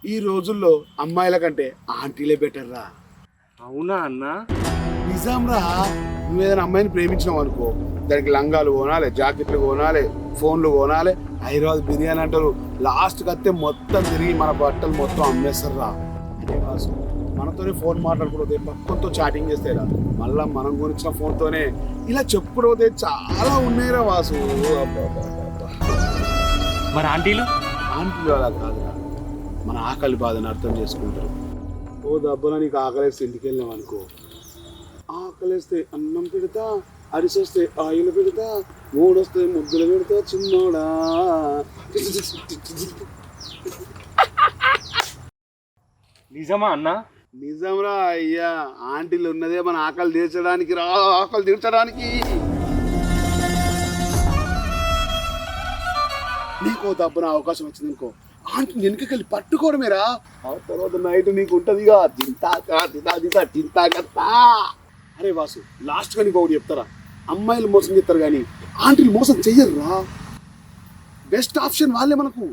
ఈ రోజుల్లో అమ్మాయిల కంటే ఆంటీలే బెటర్ రా. అవునా అన్న? నిజం రా. నువ్వు ఏదైనా అమ్మాయిని ప్రేమించినావు అనుకో, దానికి లంగాలు కొనాలి, జాకెట్లు కొనాలి, ఫోన్లు కొనాలి, హైదరాబాద్ బిర్యానీ అంటారు. లాస్ట్ కత్తే మొత్తం తిరిగి మన బట్టలు మొత్తం అమ్మేస్తారు రా. అదే వాసు, మనతోనే ఫోన్ మాట్లాడుకుంటే పక్కతో చాటింగ్ చేస్తాయిరా. మళ్ళా మనం కొనిచ్చిన ఫోన్తోనే ఇలా చెప్పుకోతే చాలా ఉన్నాయిరా వాసు. మరి ఆంటీలు? ఆంటీలు అలా కాదురా, మన ఆకలి బాధని అర్థం చేసుకుంటారు. ఓ దెబ్బలో నీకు ఆకలేస్తే ఇంటికి వెళ్ళాం అనుకో, ఆకలేస్తే అన్నం పెడతా, అరిసొస్తే ఆయిల్ పెడతా, మూడొస్తే ముద్దులు పెడతా చిన్నోడా. నిజమా అన్న? నిజంరా అయ్యా, ఆంటీలు ఉన్నదే మన ఆకలి తీర్చడానికి రా, ఆకలి తీర్చడానికి. నీకో దెబ్బన అవకాశం వచ్చిందనుకో, ఆంటీ వెనుకకెళ్ళి పట్టుకోవడమేరా. ఆ తర్వాత నైట్ నీకు ఉంటదిగా చింతాకత్తా. అరే వాసు, లాస్ట్ గా నీకు ఒకటి చెప్తారా, అమ్మాయిలు మోసం చేస్తారు కానీ ఆంటీలు మోసం చెయ్యరు రా. బెస్ట్ ఆప్షన్ వాళ్ళే మనకు.